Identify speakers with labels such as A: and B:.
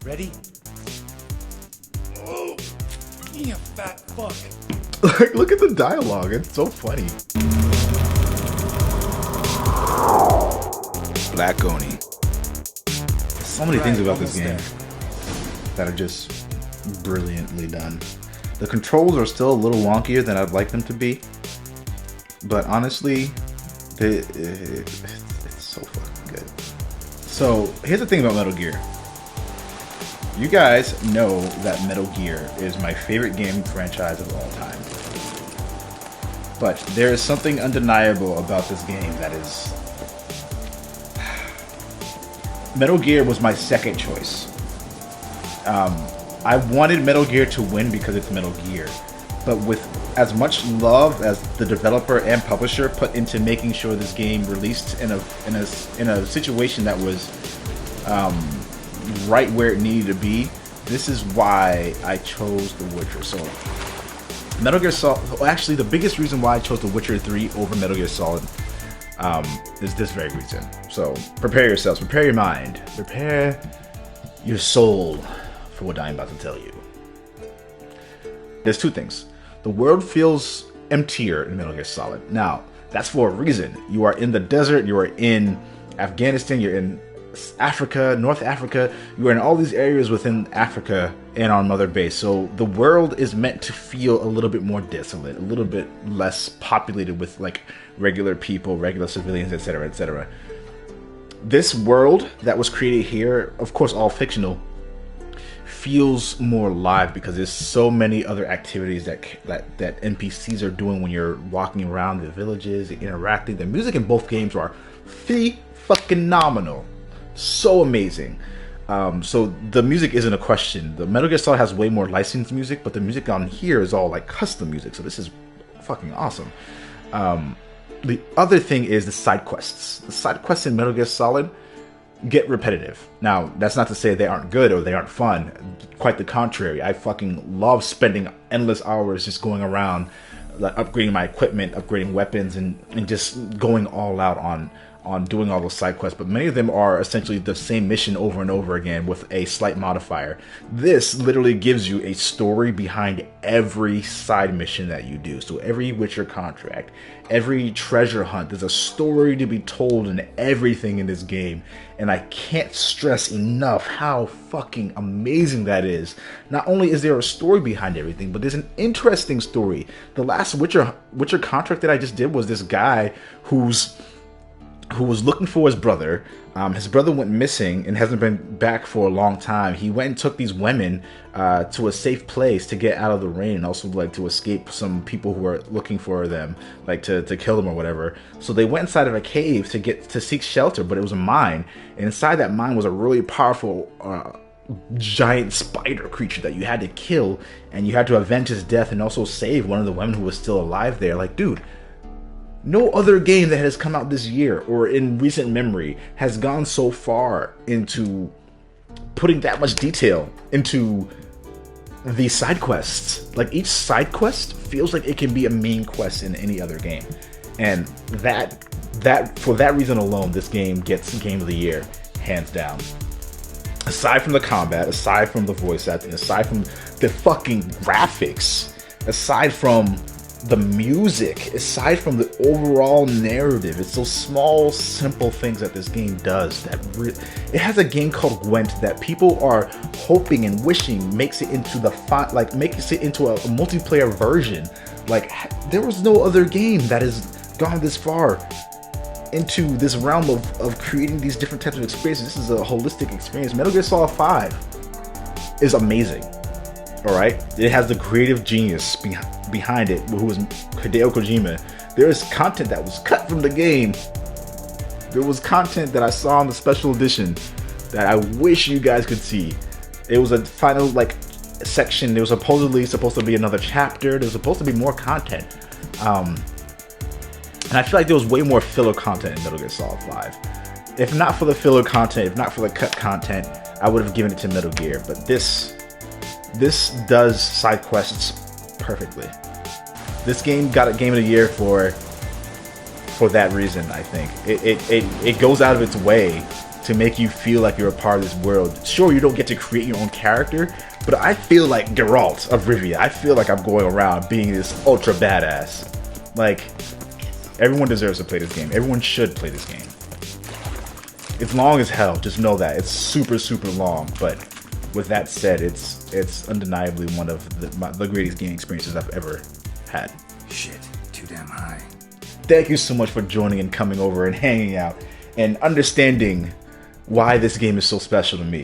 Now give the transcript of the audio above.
A: Ready? Oh, you fat fuck.
B: Like, look at the dialogue. It's so funny. Black Oni. So many things about this game that are just brilliantly done. The controls are still a little wonkier than I'd like them to be, but honestly, it's so fucking good. So here's the thing about Metal Gear. You guys know that Metal Gear is my favorite game franchise of all time. But there is something undeniable about this game that is... Metal Gear was my second choice. I wanted Metal Gear to win because it's Metal Gear. But with as much love as the developer and publisher put into making sure this game released in a situation that was right where it needed to be, this is why I chose The Witcher. So Metal Gear Solid, actually the biggest reason why I chose The Witcher 3 over Metal Gear Solid is this very reason. So prepare yourselves, prepare your mind, prepare your soul for what I'm about to tell you. There's two things. The world feels emptier in Metal Gear Solid. Now, that's for a reason. You are in the desert, you are in Afghanistan, you're in Africa, North Africa, you are in all these areas within Africa and on Mother Base. So the world is meant to feel a little bit more desolate, a little bit less populated with like regular people, regular civilians, etc., etc. This world that was created here, of course all fictional, feels more alive because there's so many other activities that NPCs are doing when you're walking around the villages, interacting. The music in both games are phenomenal. So amazing. So the music isn't a question. The Metal Gear Solid has way more licensed music, but the music on here is all like custom music. So this is fucking awesome. The other thing is the side quests. The side quests in Metal Gear Solid get repetitive. Now, that's not to say they aren't good or they aren't fun. Quite the contrary. I fucking love spending endless hours just going around, like, upgrading my equipment, upgrading weapons, and just going all out on doing all those side quests. But many of them are essentially the same mission over and over again with a slight modifier. This literally gives you a story behind every side mission that you do. So every Witcher contract, every treasure hunt, there's a story to be told in everything in this game. And I can't stress enough how fucking amazing that is. Not only is there a story behind everything, but there's an interesting story. The last Witcher contract that I just did was this guy who was looking for his brother. His brother went missing and hasn't been back for a long time. He went and took these women to a safe place to get out of the rain, and also like to escape some people who were looking for them, like to kill them or whatever. So they went inside of a cave to seek shelter, but it was a mine, and inside that mine was a really powerful giant spider creature that you had to kill, and you had to avenge his death and also save one of the women who was still alive there. Like, dude, no other game that has come out this year or in recent memory has gone so far into putting that much detail into the side quests. Like, each side quest feels like it can be a main quest in any other game. And that for that reason alone, this game gets Game of the Year, hands down. Aside from the combat, aside from the voice acting, aside from the fucking graphics, aside from the music, aside from the overall narrative, it's those small, simple things that this game does. It has a game called Gwent that people are hoping and wishing makes it into makes it into a multiplayer version. Like, there was no other game that has gone this far into this realm of creating these different types of experiences. This is a holistic experience. Metal Gear Solid 5 is amazing. Alright? It has the creative genius behind it, who was Hideo Kojima. There is content that was cut from the game. There was content that I saw in the special edition that I wish you guys could see. It was a final section. There was supposed to be another chapter. There was supposed to be more content. And I feel like there was way more filler content in Metal Gear Solid 5. If not for the filler content, if not for the cut content, I would have given it to Metal Gear. But this does side quests perfectly. This game got a Game of the Year for that reason. I think it goes out of its way to make you feel like you're a part of this world. Sure, you don't get to create your own character, but I feel like Geralt of Rivia. I feel like I'm going around being this ultra badass. Like, everyone deserves to play this game. Everyone should play this game. It's long as hell, just know that. It's super, super long, but with that said, it's undeniably one of the greatest gaming experiences I've ever had.
C: Shit, too damn high.
B: Thank you so much for joining and coming over and hanging out and understanding why this game is so special to me.